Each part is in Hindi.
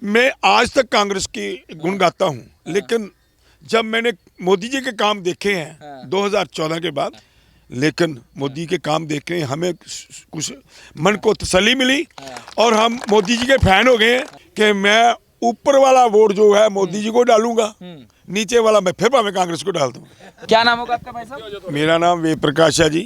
मैं आज तक कांग्रेस की गुण गाता हूँ, लेकिन जब मैंने मोदी जी के काम देखे हैं 2014 के बाद, लेकिन मोदी के काम देख के हमें कुछ मन को तसल्ली मिली और हम मोदी जी के फैन हो गए हैं कि मैं ऊपर वाला वोट जो है मोदी जी को डालूंगा, नीचे वाला मैं फिर भावे कांग्रेस को डाल दूंगा। क्या नाम होगा आपका भाई साहब? मेरा नाम वे प्रकाश है जी,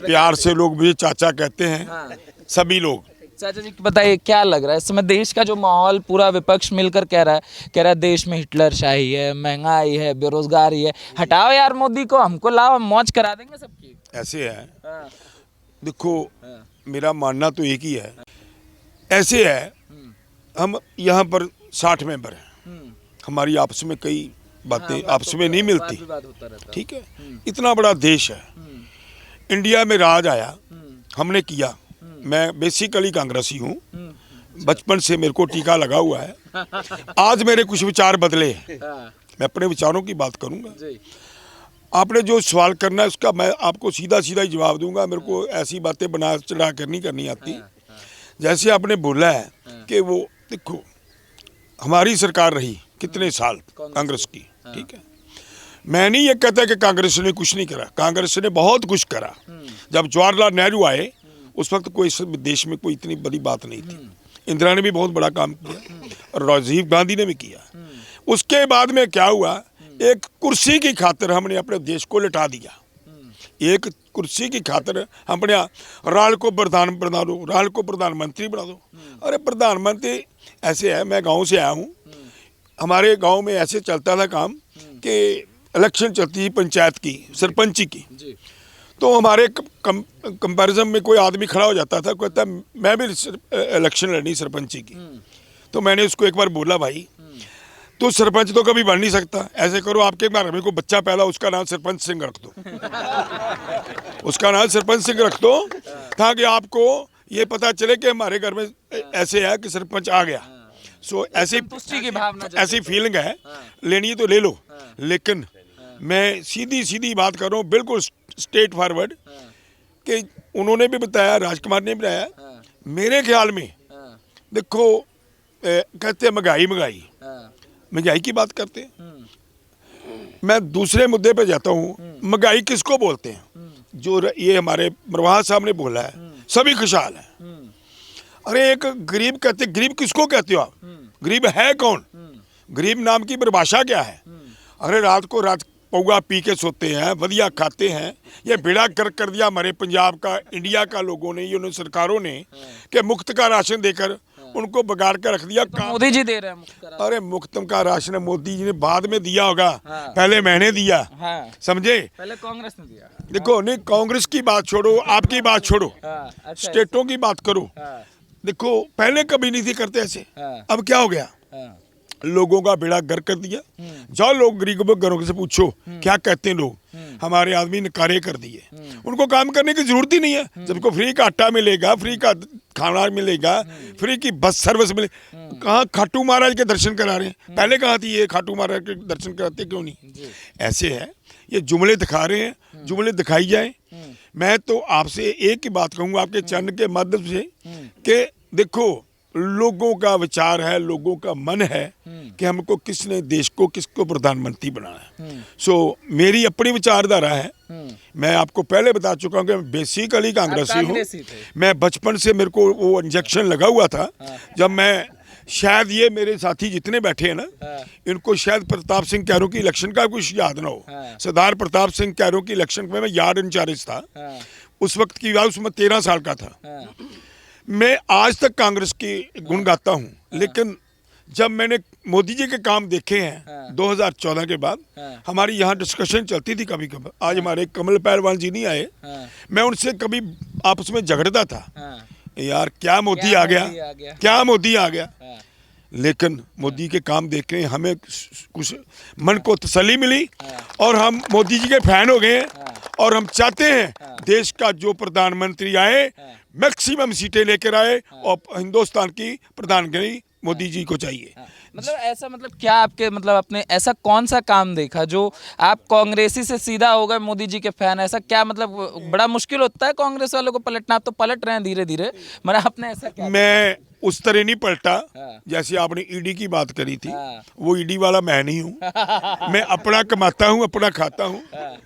प्यार से लोग मुझे चाचा कहते हैं, सभी लोग। चाचा जी बताइए, क्या लग रहा है इस समय देश का जो माहौल, पूरा विपक्ष मिलकर कह रहा है देश में हिटलर शाही है, महंगाई है, बेरोजगारी है, हटाओ यार मोदी को, हमको लाओ, हम मौज करा देंगे सबकी। ऐसे है, देखो मेरा मानना तो एक ही है, ऐसे है, हम यहाँ पर 60 मेंबर हैं, हमारी आपस में कई बातें आपस में नहीं मिलती, ठीक है, इतना बड़ा देश है, इंडिया में राज आया, हमने किया, मैं बेसिकली कांग्रेसी हूँ, बचपन से मेरे को टीका लगा हुआ है, आज मेरे कुछ विचार बदले, मैं अपने विचारों की बात करूँगा। आपने जो सवाल करना है उसका मैं आपको सीधा सीधा ही जवाब दूंगा, मेरे को ऐसी बातें बना चढ़ा कर नहीं करनी आती। जैसे आपने बोला है कि वो देखो हमारी सरकार रही कितने साल कांग्रेस की, ठीक है, मैं नहीं ये कहता कि कांग्रेस ने कुछ नहीं करा, कांग्रेस ने बहुत कुछ करा। जब जवाहरलाल नेहरू आए उस वक्त कोई देश में कोई इतनी बड़ी बात नहीं थी, इंदिरा ने भी बहुत बड़ा काम किया और राजीव गांधी ने भी किया। उसके बाद में क्या हुआ, एक कुर्सी की खातिर हमने अपने देश को लटा दिया, एक कुर्सी की खातिर हमने राल को प्रधान बना दो, राल को प्रधानमंत्री बना दो। अरे प्रधानमंत्री ऐसे है, मैं गांव से आया हूँ, हमारे गांव में ऐसे चलता था काम कि इलेक्शन चलती थी पंचायत की, सरपंची की, तो हमारे कंपैरिजन में कोई आदमी खड़ा हो जाता था, कहता मैं भी इलेक्शन लड़नी सरपंची की, तो मैंने उसको एक बार बोला भाई तो सरपंच तो कभी बन नहीं सकता, ऐसे करो आपके घर में कोई बच्चा पैदा उसका नाम सरपंच सिंह रख दो, उसका नाम सरपंच सिंह रख दो, ताकि आपको ये पता चले कि हमारे घर में ऐसे है कि सरपंच आ गया। सो ऐसी फीलिंग है, लेनी है तो ले लो, लेकिन मैं सीधी सीधी बात कर रहा हूँ, बिल्कुल स्ट्रेट फॉरवर्ड, कि उन्होंने भी बताया, राजकुमार ने भी बताया, मेरे ख्याल में देखो कहते हैं महंगाई की बात करते हैं, मैं दूसरे मुद्दे पे जाता हूँ। महंगाई किसको बोलते हैं? जो ये हमारे मरवाहा साहब ने बोला है, सभी खुशहाल है। अरे एक गरीब कहते, गरीब किसको कहते हो आप? गरीब है कौन? गरीब नाम की परिभाषा क्या है? अरे रात पौवा पी के सोते हैं, वधिया खाते हैं, ये बेड़ा कर दिया हमारे पंजाब का, इंडिया का लोगों ने, ये सरकारों ने, कि मुफ्त का राशन देकर उनको बिगाड़ कर रख दिया। तो मोदी जी दे रहे हैं मुफ्त का। अरे मुफ्त का राशन मोदी जी ने बाद में दिया होगा, पहले मैंने दिया, समझे? पहले कांग्रेस ने दिया। देखो नहीं, कांग्रेस की बात छोड़ो, आपकी बात छोड़ो, स्टेटों की बात करो। देखो पहले कभी नहीं थी करते ऐसे, अब क्या हो गया, लोगों का बेड़ा गर्क कर दिया। जाओ लोग गरीबों घरों से पूछो क्या कहते हैं लोग, हमारे आदमी नकारे कर दिए, उनको काम करने की जरूरत ही नहीं है। जब को फ्री का आटा मिलेगा, फ्री का खाना मिलेगा, फ्री की बस सर्विस मिले, कहाँ खाटू महाराज के दर्शन करा रहे हैं? पहले कहाँ थी ये खाटू महाराज के दर्शन कराते, क्यों नहीं? ऐसे है, ये जुमले दिखा रहे हैं, जुमले दिखाई जाए। मैं तो आपसे एक ही बात कहूँगा आपके चैनल के माध्यम से कि देखो लोगों का विचार है, लोगों का मन है कि हमको किसने देश को, किसको प्रधानमंत्री बनाना है। सो मेरी अपनी विचारधारा है, मैं आपको पहले बता चुका हूँ कि मैं बेसिकली कांग्रेसी हूँ। मैं बचपन से मेरे को वो इंजेक्शन लगा हुआ था, जब मैं शायद ये मेरे साथी जितने बैठे हैं ना, इनको शायद प्रताप सिंह कैरों की इलेक्शन का कुछ याद ना हो। सरदार प्रताप सिंह कैरों की इलेक्शन में मैं यार्ड इंचार्ज था, उस वक्त की बात, उसमें 13 साल का था। मैं आज तक कांग्रेस की गुण गाता हूँ, लेकिन जब मैंने मोदी जी के काम देखे हैं 2014 के बाद, हमारी यहाँ डिस्कशन चलती थी कभी कभी। आज हमारे कमल पहलवान जी नहीं आए, मैं उनसे कभी आपस में झगड़ता था, यार क्या मोदी आ गया, क्या मोदी आ गया, लेकिन मोदी के काम देख के हमें कुछ मन को तसल्ली मिली और हम मोदी जी के फैन हो गए हैं और हम चाहते हैं देश का जो प्रधानमंत्री आए मैक्सिमम सीटें लेकर आए और हिंदुस्तान की प्रधानमंत्री मोदी जी को चाहिए। मतलब ऐसा, मतलब क्या आपके, मतलब आपने ऐसा कौन सा काम देखा जो आप कांग्रेसी से सीधा हो गए मोदी जी के फैन? ऐसा क्या, मतलब बड़ा मुश्किल होता है कांग्रेस वालों को पलटना, आप तो पलट रहे हैं धीरे धीरे, मतलब आपने ऐसा क्या? मैं उस तरह नहीं पलटा हाँ। जैसे आपने ईडी की बात करी थी। हाँ। वो ईडी वाला मैं नहीं हूँ। मैं अपना कमाता हूँ, अपना खाता हूँ,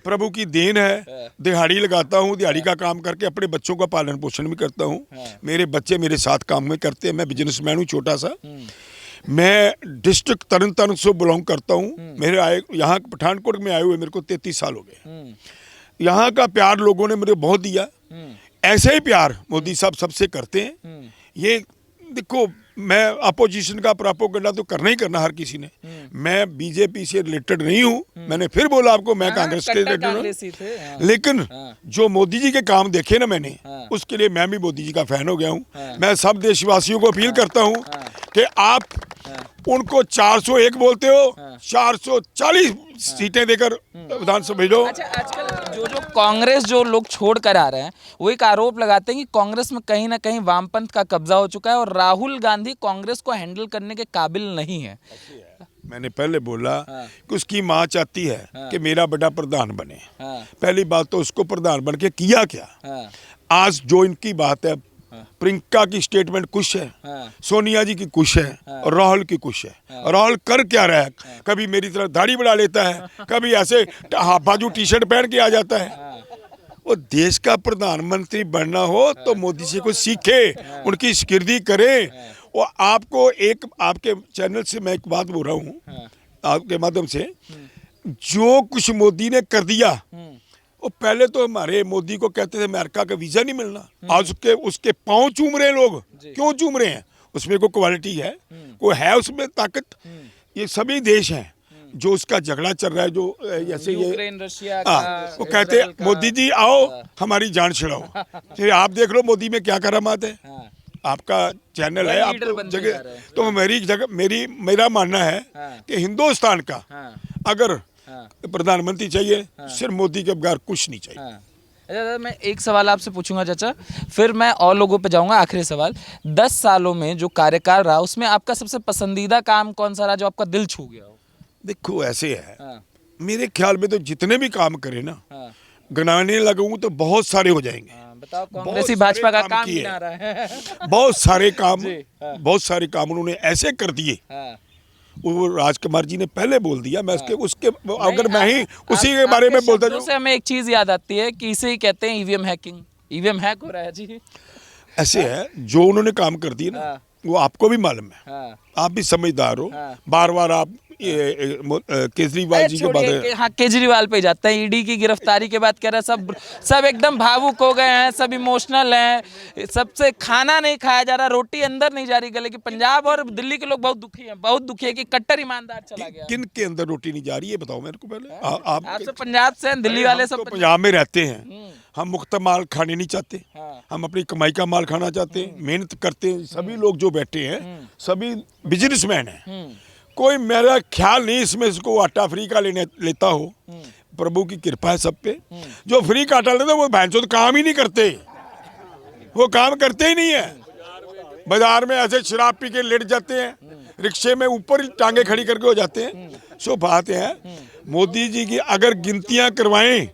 प्रभु की देन है। दिहाड़ी लगाता हूँ, दिहाड़ी का काम करके अपने बच्चों का पालन पोषण भी करता हूँ। मेरे बच्चे मेरे साथ काम में करते हैं। मैं बिजनेसमैन हूँ छोटा सा। मैं डिस्ट्रिक्ट तरन तारण से बिलोंग करता हूँ। मेरे आए यहाँ पठानकोट में आए हुए मेरे को 33 साल हो गए। यहाँ का प्यार लोगों ने मुझे बहुत दिया। ऐसे ही प्यार मोदी साहब सबसे करते हैं। ये देखो, मैं अपोजिशन का प्रोपेगेंडा तो करना ही करना हर किसी ने। मैं बीजेपी से रिलेटेड नहीं हूँ। मैंने फिर बोला आपको, मैं कांग्रेस के रिलेटेड हूँ। लेकिन जो मोदी जी के काम देखे ना मैंने, उसके लिए मैं भी मोदी जी का फैन हो गया हूँ। मैं सब देशवासियों को अपील करता हूँ कि आप उनको 401 बोलते हो, 440 सीटें देकर विधानसभा भेजो। अच्छा, आजकल जो कांग्रेस जो लोग छोड़ कर आ रहे हैं, वो एक आरोप लगाते हैं कि कांग्रेस में कहीं ना कहीं वामपंथ का कब्जा हो चुका है और राहुल गांधी कांग्रेस को हैंडल करने के काबिल नहीं है। मैंने पहले बोला कि उसकी माँ चाहती है कि मेरा बेटा प्रधान बने। पहली बात तो उसको प्रधान बन के किया क्या? आज जो इनकी बात है, प्रियंका की स्टेटमेंट कुछ है, सोनिया जी की कुछ है, और राहुल की कुछ है। राहुल कर क्या रहा है? कभी मेरी तरह दाढ़ी बढ़ा लेता है, कभी ऐसे बाजू टी शर्ट पहन के आ जाता है। वो देश का प्रधानमंत्री बनना हो तो मोदी से कुछ सीखे, उनकी शिरदी करे। और आपको एक आपके चैनल से मैं एक बात बोल रहा हूँ आपके माध्यम से, जो कुछ मोदी ने कर दिया, वो पहले तो हमारे मोदी को कहते थे अमेरिका का वीजा नहीं मिलना। आज उसके पांव चूम रहे हैं लोग। क्यों चूम रहे हैं? उसमें कोई क्वालिटी है, कोई है उसमें ताकत। ये सभी देश हैं जो उसका झगड़ा चल रहा है, जो जैसे यूक्रेन, रशिया का, वो कहते हैं मोदी जी आओ हमारी जान छुड़ाओ। फिर आप देख लो मोदी में क्या करामात है। आपका चैनल है, आपको जगह तो मेरी जगह मेरा मानना है कि हिंदुस्तान का अगर प्रधानमंत्री चाहिए, सिर्फ मोदी के बगैर कुछ नहीं चाहिए। अच्छा, मैं एक सवाल आपसे पूछूंगा चाचा, फिर मैं और लोगों पे जाऊंगा। आखिरी सवाल, 10 सालों में जो कार्यकाल रहा, उसमें आपका सबसे पसंदीदा काम कौन सा रहा जो आपका दिल छू गया हो? देखो, ऐसे है मेरे ख्याल में तो जितने भी काम करे ना, गिनाने लगूं तो बहुत सारे हो जाएंगे। बताओ, कांग्रेसी भाजपा का काम गिना रहा है। बहुत सारे काम उन्होंने ऐसे कर दिए। वो राजकुमार जी ने पहले बोल दिया। मैं उसके अगर मैं ही उसी के बारे में बोलता जाऊं, हमें एक चीज याद आती है कि इसे ही कहते हैं ईवीएम हैकिंग। ईवीएम हैक हो रहा है जी। ऐसे है जो उन्होंने काम कर दिए ना, वो आपको भी मालूम है। आप भी समझदार हो। बार बार आप केजरीवाल जी के बाद, हाँ, केजरीवाल पे जाता है। ईडी की गिरफ्तारी के बाद कह रहा है सब एकदम भावुक हो गए हैं, सब इमोशनल हैं, सबसे खाना नहीं खाया जा रहा, रोटी अंदर नहीं जा रही गले की। पंजाब और दिल्ली के लोग बहुत दुखी हैं, बहुत दुखी है कि कट्टर ईमानदार चला गया। किन के अंदर रोटी नहीं जा रही है बताओ मेरे को पहले। आप सब पंजाब से हैं, दिल्ली वाले सब पंजाब में रहते हैं। हम मुफ्त माल खाने नहीं चाहते। हम अपनी कमाई का माल खाना चाहते हैं, मेहनत करते हैं। सभी लोग जो बैठे हैं सभी बिजनेसमैन हैं। कोई मेरा ख्याल नहीं इसमें इसको आटा फ्री का लेता हो। प्रभु की कृपा है सब पे। जो फ्री का आटा लेते वो भैंसों काम ही नहीं करते, वो काम करते ही नहीं है। बाजार में ऐसे शराब पी के लेट जाते हैं, रिक्शे में ऊपर टांगे खड़ी करके हो जाते हैं। सो बात है, मोदी जी की अगर गिनतियां करवाएं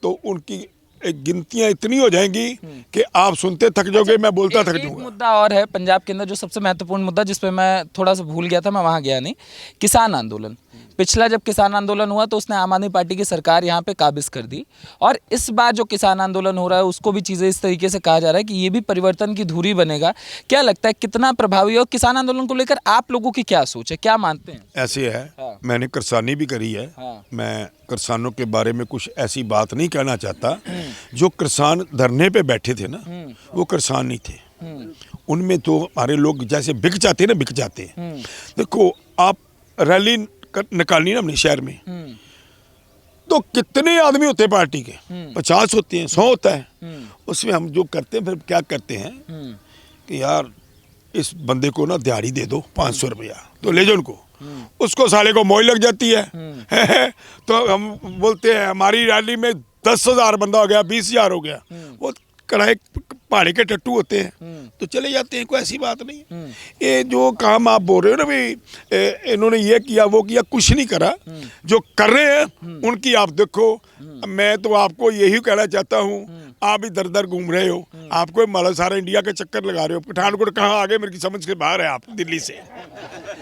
तो उनकी गिनतियां इतनी हो जाएंगी कि आप सुनते थक जाओगे। मैं बोलता थक जाऊंगा। मुद्दा और है पंजाब के अंदर जो सबसे महत्वपूर्ण मुद्दा, जिस पे मैं थोड़ा सा भूल गया था, मैं वहां गया नहीं। किसान आंदोलन। पिछला जब किसान आंदोलन हुआ तो उसने आम आदमी पार्टी की सरकार यहाँ पे काबिज कर दी, और इस बार जो किसान आंदोलन हो रहा है उसको भी चीज़ें इस तरीके से कहा जा रहा है कि ये भी परिवर्तन की धुरी बनेगा। क्या लगता है कितना प्रभावी है? और किसान आंदोलन को लेकर आप लोगों की क्या सोच है, क्या मानते हैं? ऐसे है, मैंने किसानी भी करी है। मैं किसानों के बारे में कुछ ऐसी बात नहीं कहना चाहता। जो किसान धरने पे बैठे थे ना, वो किसान नहीं थे। उनमें तो हमारे लोग जैसे बिक जाते हैं ना, बिक जाते हैं। देखो, आप रैली निकालनी ना अपने शहर में, तो कितने आदमी होते हैं पार्टी के? 50 होते हैं, 100 होता है। उसमें हम जो करते हैं, फिर क्या करते हैं कि यार इस बंदे को ना दिहाड़ी दे दो 500 रुपया, तो ले जाओ उनको। उसको साले को मोई लग जाती है। तो हम बोलते हैं हमारी रैली में 10,000 बंदा हो गया, 20,000 हो गया। वो कढ़ाई पहाड़ी के टट्टू होते हैं तो चले जाते हैं, कोई ऐसी बात नहीं है। ये जो काम आप बोल रहे हो ना भाई इन्होंने ये किया वो किया, कुछ नहीं करा। जो कर रहे हैं उनकी आप देखो। मैं तो आपको यही कहना चाहता हूँ, आप इधर उधर घूम रहे हो, आपको मतलब सारा इंडिया के चक्कर लगा रहे हो। पठानकोट कहाँ आगे मेरी समझ के बाहर है। आप दिल्ली से,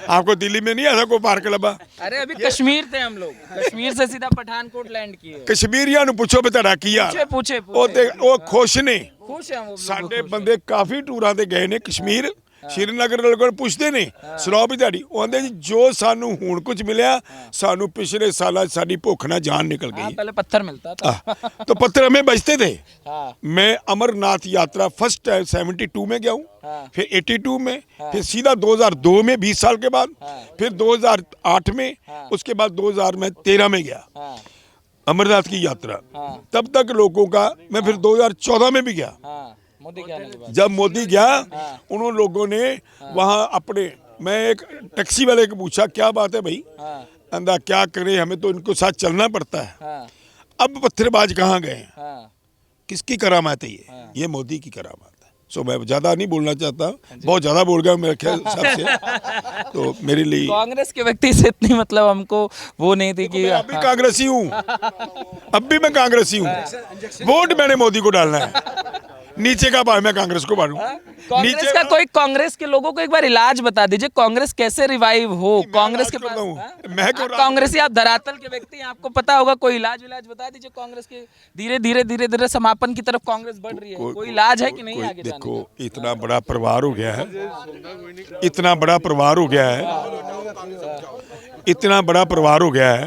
आपको दिल्ली में नहीं ऐसा कोई पार्क लगा। अरे अभी कश्मीर थे हम लोग, कश्मीर से सीधा पठानकोट लैंड किए। कश्मीरिया पूछो बेटा की यार, पूछे वो खुश ने खुश हैं वो, ਸਾਡੇ ਬੰਦੇ ਕਾਫੀ ਟੂਰਾਂ ਤੇ ਗਏ ਨੇ ਕਸ਼ਮੀਰ, ਸ਼੍ਰੀਨਗਰ ਲੋਕਾਂ ਨੂੰ ਪੁੱਛਦੇ ਨੇ ਸੁਣਾਓ ਵੀ ਤੁਹਾਡੀ, ਉਹ ਕਹਿੰਦੇ ਜੀ ਜੋ ਸਾਨੂੰ ਹੁਣ ਕੁਝ ਮਿਲਿਆ ਸਾਨੂੰ ਪਿਛਲੇ ਸਾਲਾਂ 'ਚ ਸਾਡੀ ਭੁੱਖ ਨਾਲ ਜਾਨ निकल गई। पहले पत्थर मिलता था। तो पत्थर हमें बचते थे। हाँ। मैं अमरनाथ यात्रा फर्स्ट टाइम 72 में गया हूँ, फिर 82 में, फिर सीधा 2002 में 20 साल के बाद, फिर 2008 में, उसके बाद 2013 में गया अमरनाथ की यात्रा। तब तक लोगों का, मैं फिर 2014 में भी गया। मोदी के आने के बाद जब मोदी गया उन लोगों ने वहाँ अपने, मैं एक टैक्सी वाले को पूछा क्या बात है भाई, अंदा क्या करे, हमें तो इनको साथ चलना पड़ता है। अब पत्थरबाज कहाँ गए, किसकी करामात है ये मोदी की करामात है। सो मैं ज़्यादा नहीं बोलना चाहता, बहुत ज़्यादा बोल गया मेरे ख्याल हिसाब से। तो मेरे लिए कांग्रेस के व्यक्ति से इतनी मतलब हमको वो नहीं थी कि मैं अब भी कांग्रेसी हूँ, अब भी मैं कांग्रेसी हूँ। वोट मैंने मोदी को डालना है, नीचे का भाई मैं कांग्रेस को मारूं। कांग्रेस का कोई, कांग्रेस के लोगों को एक बार इलाज बता दीजिए, कांग्रेस कैसे रिवाइव हो। कांग्रेस के पास मैं कांग्रेसी, आप धरातल के व्यक्ति हैं, आपको पता होगा, कोई इलाज बता दीजिए कांग्रेस के। धीरे धीरे समापन की तरफ कांग्रेस बढ़ रही है, कोई इलाज है कि नहीं आगे जाने का? देखो इतना बड़ा परिवार हो गया है, इतना बड़ा परिवार हो गया है, इतना बड़ा परिवार हो गया है,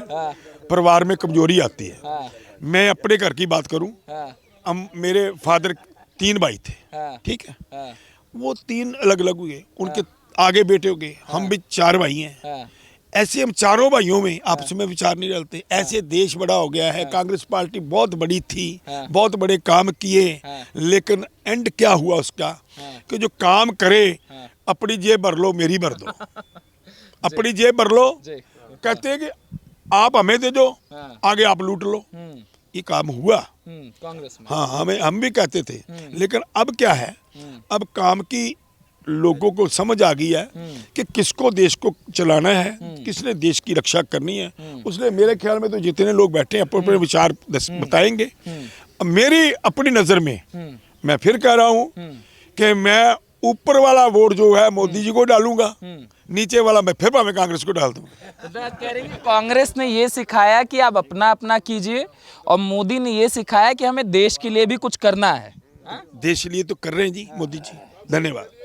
परिवार में कमजोरी आती है। मैं अपने घर की बात करूं, हम मेरे फादर 3 भाई थे, ठीक है, वो 3 अलग अलग हुए, उनके आगे बेटे हो गए, हम भी 4 भाई हैं। ऐसे हम चारों भाइयों में आपस में विचार नहीं डालते। ऐसे देश बड़ा हो गया है। कांग्रेस पार्टी बहुत बड़ी थी, बहुत बड़े काम किए, लेकिन एंड क्या हुआ उसका कि जो काम करे अपनी जेब भर लो, मेरी भर दो, अपनी जेब भर लो, कहते हैं कि आप हमें दे दो, आगे आप लूट लो। ये काम हुआ कांग्रेस में। हाँ, हम भी कहते थे, लेकिन अब क्या है, अब काम की लोगों को समझ आ गई है कि किसको देश को चलाना है, किसने देश की रक्षा करनी है। उसने मेरे ख्याल में तो जितने लोग बैठे हैं अपने अपने विचार बताएंगे। मेरी अपनी नज़र में मैं फिर कह रहा हूँ कि मैं ऊपर वाला वोट जो है मोदी जी को डालूंगा, नीचे वाला मैं फिर मैं कांग्रेस को डाल दूंगा। तो आप कह रहे हैं कि कांग्रेस ने ये सिखाया कि आप अपना अपना कीजिए, और मोदी ने ये सिखाया कि हमें देश के लिए भी कुछ करना है। देश के लिए तो कर रहे हैं जी मोदी जी, धन्यवाद।